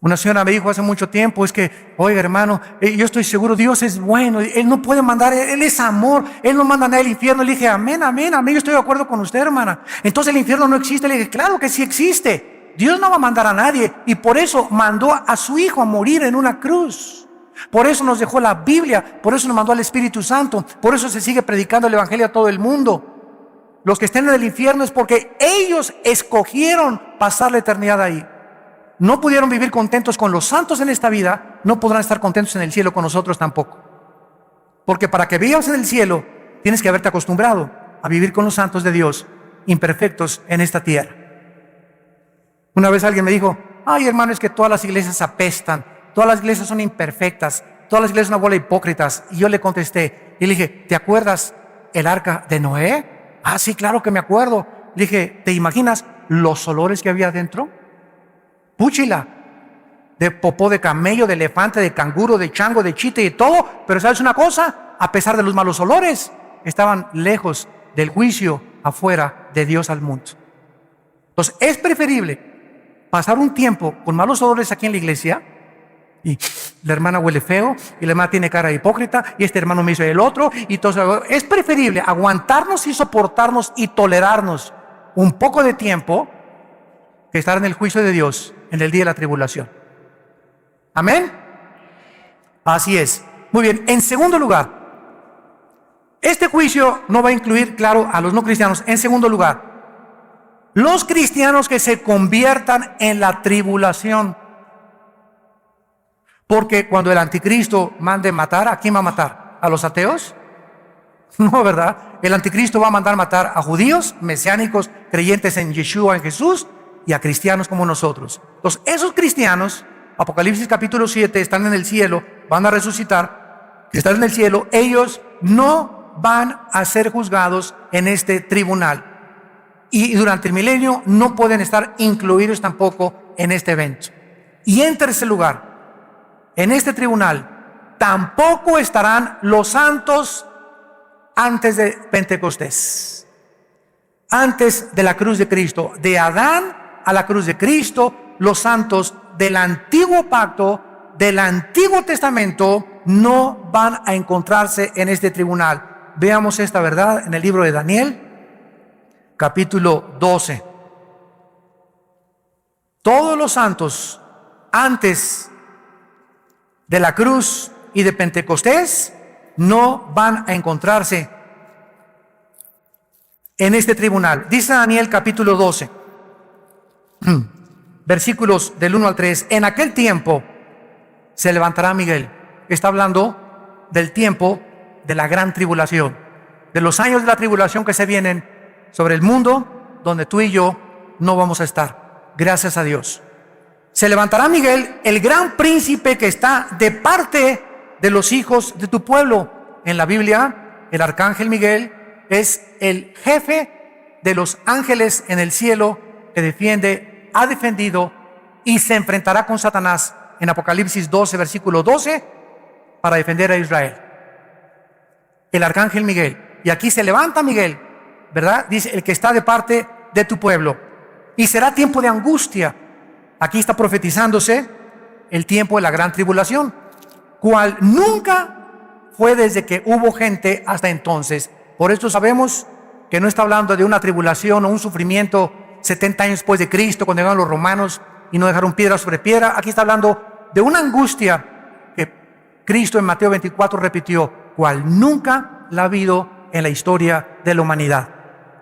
Una señora me dijo hace mucho tiempo, es que, oiga hermano, yo estoy seguro, Dios es bueno, Él no puede mandar, Él es amor, Él no manda a nadie al infierno. Le dije, amén, amén, amén, yo estoy de acuerdo con usted, hermana. Entonces el infierno no existe. Le dije, claro que sí existe. Dios no va a mandar a nadie y por eso mandó a su Hijo a morir en una cruz. Por eso nos dejó la Biblia, por eso nos mandó al Espíritu Santo, por eso se sigue predicando el Evangelio a todo el mundo. Los que estén en el infierno es porque ellos escogieron pasar la eternidad ahí. No pudieron vivir contentos con los santos en esta vida, no podrán estar contentos en el cielo con nosotros tampoco. Porque para que vivas en el cielo, tienes que haberte acostumbrado a vivir con los santos de Dios, imperfectos en esta tierra. Una vez alguien me dijo, ay hermano, es que todas las iglesias apestan, todas las iglesias son imperfectas, todas las iglesias son una bola de hipócritas. Y yo le contesté, y le dije, ¿te acuerdas el arca de Noé? Ah, sí, claro que me acuerdo. Le dije, ¿te imaginas los olores que había adentro? Púchila, de popó de camello, de elefante, de canguro, de chango, de chita y de todo. Pero ¿sabes una cosa? A pesar de los malos olores, estaban lejos del juicio afuera de Dios al mundo. Entonces es preferible pasar un tiempo con malos olores aquí en la iglesia y la hermana huele feo y la hermana tiene cara de hipócrita y este hermano me hizo el otro y todo. Es preferible aguantarnos y soportarnos y tolerarnos un poco de tiempo que estar en el juicio de Dios en el día de la tribulación. ¿Amén? Así es. Muy bien. En segundo lugar, este juicio no va a incluir, claro, a los no cristianos. En segundo lugar, los cristianos que se conviertan en la tribulación. Porque cuando el anticristo mande matar, ¿a quién va a matar? ¿A los ateos? No, ¿verdad? El anticristo va a mandar matar a judíos, mesiánicos, creyentes en Yeshua, en Jesús, y a cristianos como nosotros. Entonces, esos cristianos, Apocalipsis capítulo 7, están en el cielo, van a resucitar, están en el cielo, ellos no van a ser juzgados en este tribunal. Y durante el milenio no pueden estar incluidos tampoco en este evento. Y en tercer lugar, en este tribunal tampoco estarán los santos antes de Pentecostés, antes de la cruz de Cristo, de Adán a la cruz de Cristo. Los santos del antiguo pacto, del Antiguo Testamento, no van a encontrarse en este tribunal. Veamos esta verdad en el libro de Daniel, capítulo 12. Todos los santos antes de la cruz y de Pentecostés no van a encontrarse en este tribunal. Dice Daniel capítulo 12, versículos del 1 al 3. En aquel tiempo se levantará Miguel. Está hablando del tiempo de la gran tribulación, de los años de la tribulación que se vienen sobre el mundo, donde tú y yo no vamos a estar. Gracias a Dios. Se levantará Miguel, el gran príncipe que está de parte de los hijos de tu pueblo. En la Biblia, el arcángel Miguel es el jefe de los ángeles en el cielo que defiende, ha defendido y se enfrentará con Satanás en Apocalipsis 12, versículo 12, para defender a Israel. El arcángel Miguel. Y aquí se levanta Miguel, ¿verdad? Dice, el que está de parte de tu pueblo. Y será tiempo de angustia. Aquí está profetizándose el tiempo de la gran tribulación, cual nunca fue desde que hubo gente hasta entonces. Por esto sabemos que no está hablando de una tribulación o un sufrimiento 70 años después de Cristo, cuando llegaron los romanos y no dejaron piedra sobre piedra. Aquí está hablando de una angustia que Cristo en Mateo 24 repitió, cual nunca la ha habido en la historia de la humanidad.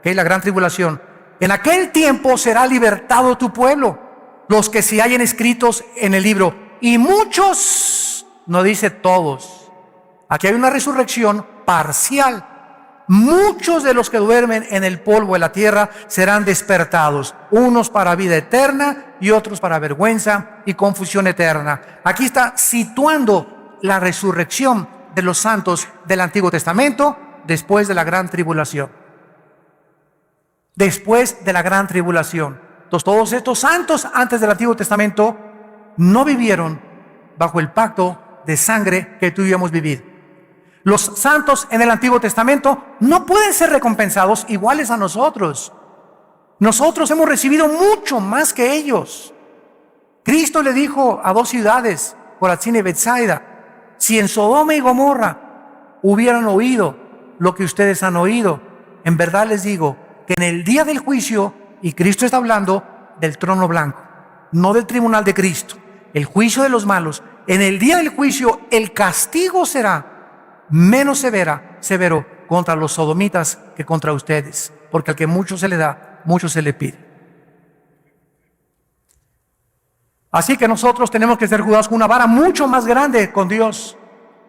Que es la gran tribulación. En aquel tiempo será libertado tu pueblo, los que se hallen escritos en el libro. Y muchos, no dice todos. Aquí hay una resurrección parcial. Muchos de los que duermen en el polvo de la tierra serán despertados, unos para vida eterna y otros para vergüenza y confusión eterna. Aquí está situando la resurrección de los santos del Antiguo Testamento después de la gran tribulación. Después de la gran tribulación. Entonces, todos estos santos antes del Antiguo Testamento no vivieron bajo el pacto de sangre que tú y yo hemos vivido. Los santos en el Antiguo Testamento no pueden ser recompensados iguales a nosotros. Nosotros hemos recibido mucho más que ellos. Cristo le dijo a dos ciudades, Corazín y Betsaida, si en Sodoma y Gomorra hubieran oído lo que ustedes han oído, en verdad les digo que en el día del juicio, y Cristo está hablando del trono blanco, no del tribunal de Cristo, el juicio de los malos, en el día del juicio el castigo será menos severo contra los sodomitas que contra ustedes, porque al que mucho se le da, mucho se le pide. Así que nosotros tenemos que ser juzgados con una vara mucho más grande con Dios,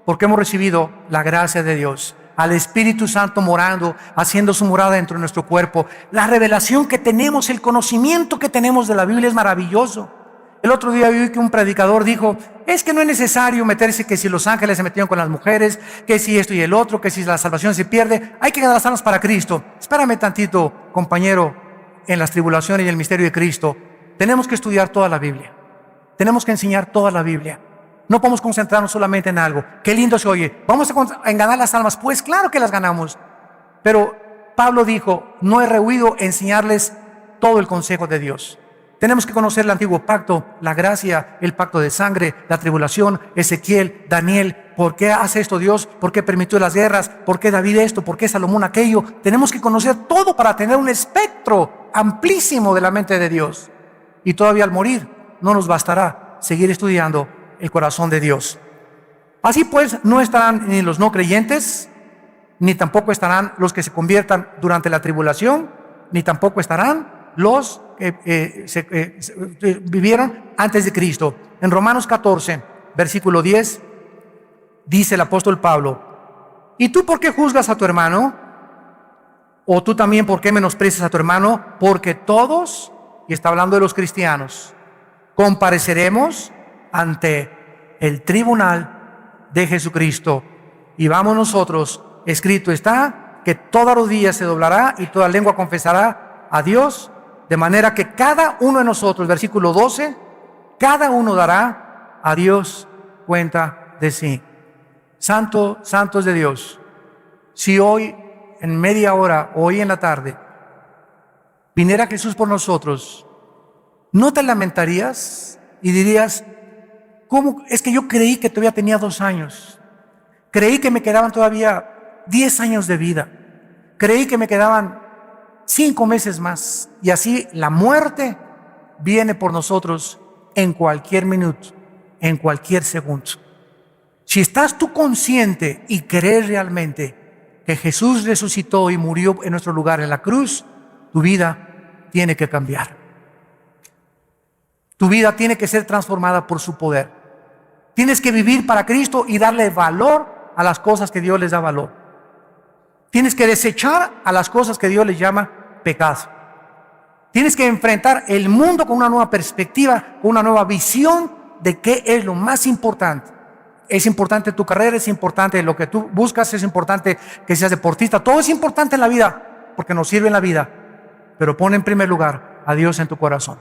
porque hemos recibido la gracia de Dios, al Espíritu Santo morando, haciendo su morada dentro de nuestro cuerpo. La revelación que tenemos, el conocimiento que tenemos de la Biblia es maravilloso. El otro día vi que un predicador dijo, es que no es necesario meterse que si los ángeles se metieron con las mujeres, que si esto y el otro, que si la salvación se pierde, hay que ganar las almas para Cristo. Espérame tantito, compañero, en las tribulaciones y el misterio de Cristo. Tenemos que estudiar toda la Biblia. Tenemos que enseñar toda la Biblia. No podemos concentrarnos solamente en algo. Qué lindo se oye. ¿Vamos a ganar las almas? Pues claro que las ganamos. Pero Pablo dijo, no he rehuido enseñarles todo el consejo de Dios. Tenemos que conocer el antiguo pacto, la gracia, el pacto de sangre, la tribulación, Ezequiel, Daniel. ¿Por qué hace esto Dios? ¿Por qué permitió las guerras? ¿Por qué David esto? ¿Por qué Salomón aquello? Tenemos que conocer todo para tener un espectro amplísimo de la mente de Dios. Y todavía al morir no nos bastará seguir estudiando el corazón de Dios. Así pues, no estarán ni los no creyentes, ni tampoco estarán los que se conviertan durante la tribulación, ni tampoco estarán los que vivieron antes de Cristo. En Romanos 14, versículo 10, dice el apóstol Pablo, ¿y tú por qué juzgas a tu hermano? ¿O tú también por qué menosprecias a tu hermano? Porque todos, y está hablando de los cristianos, compareceremos ante el tribunal de Jesucristo. Y vamos nosotros, escrito está, que toda rodilla se doblará y toda lengua confesará a Dios, de manera que cada uno de nosotros, versículo 12, cada uno dará a Dios cuenta de sí. Santo, santos de Dios, si hoy en media hora, hoy en la tarde, viniera Jesús por nosotros, ¿no te lamentarías y dirías, ¿cómo? Es que yo creí que todavía tenía 2 años, creí que me quedaban todavía 10 años de vida, creí que me quedaban 5 meses más, y así la muerte viene por nosotros en cualquier minuto, en cualquier segundo? Si estás tú consciente y crees realmente que Jesús resucitó y murió en nuestro lugar en la cruz, tu vida tiene que cambiar. Tu vida tiene que ser transformada por su poder. Tienes que vivir para Cristo y darle valor a las cosas que Dios les da valor. Tienes que desechar a las cosas que Dios les llama pecado. Tienes que enfrentar el mundo con una nueva perspectiva, con una nueva visión de qué es lo más importante. Es importante tu carrera, es importante lo que tú buscas, es importante que seas deportista. Todo es importante en la vida porque nos sirve en la vida. Pero pon en primer lugar a Dios en tu corazón.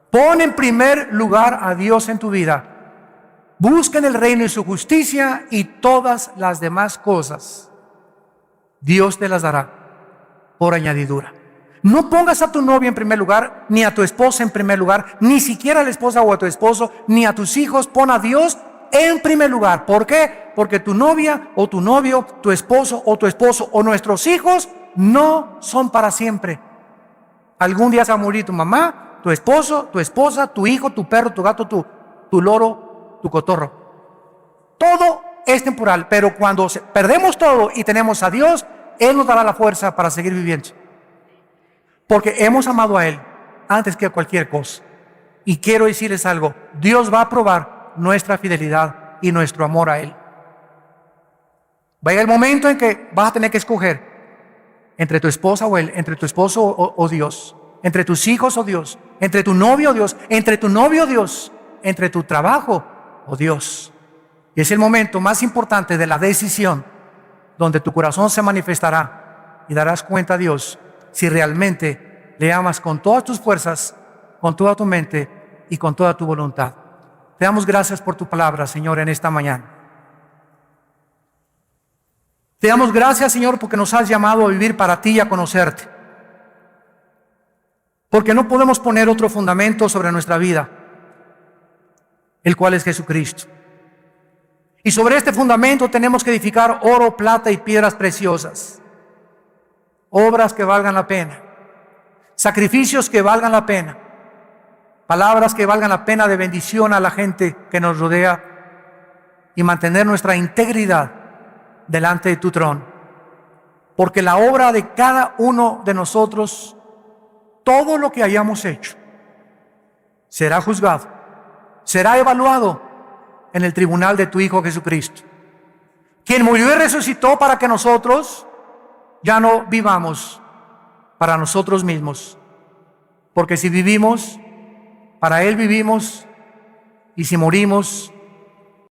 Pon en primer lugar a Dios en tu vida. Busca en el reino y su justicia, y todas las demás cosas Dios te las dará por añadidura. No pongas a tu novia en primer lugar, ni a tu esposa en primer lugar, ni siquiera a la esposa o a tu esposo, ni a tus hijos. Pon a Dios en primer lugar. ¿Por qué? Porque tu novia o tu novio, tu esposo o nuestros hijos no son para siempre. Algún día se va a morir tu mamá, tu esposo, tu esposa, tu hijo, tu perro, tu gato, tu loro, tu cotorro. Todo es temporal, pero cuando perdemos todo y tenemos a Dios, Él nos dará la fuerza para seguir viviendo. Porque hemos amado a Él antes que a cualquier cosa. Y quiero decirles algo, Dios va a probar nuestra fidelidad y nuestro amor a Él. Va a llegar el momento en que vas a tener que escoger entre tu esposa o Él, entre tu esposo o Dios, entre tus hijos o Dios, entre tu novio o Dios, entre tu novio o Dios, entre tu trabajo o Dios. Y es el momento más importante de la decisión, donde tu corazón se manifestará y darás cuenta a Dios si realmente le amas con todas tus fuerzas, con toda tu mente y con toda tu voluntad. Te damos gracias por tu palabra, Señor, en esta mañana. Te damos gracias, Señor, porque nos has llamado a vivir para ti y a conocerte. Porque no podemos poner otro fundamento sobre nuestra vida, el cual es Jesucristo. Y sobre este fundamento tenemos que edificar oro, plata y piedras preciosas. Obras que valgan la pena. Sacrificios que valgan la pena. Palabras que valgan la pena de bendición a la gente que nos rodea. Y mantener nuestra integridad delante de tu trono. Porque la obra de cada uno de nosotros, todo lo que hayamos hecho, será juzgado, será evaluado en el tribunal de tu Hijo Jesucristo, quien murió y resucitó para que nosotros ya no vivamos para nosotros mismos, porque si vivimos, para Él vivimos, y si morimos,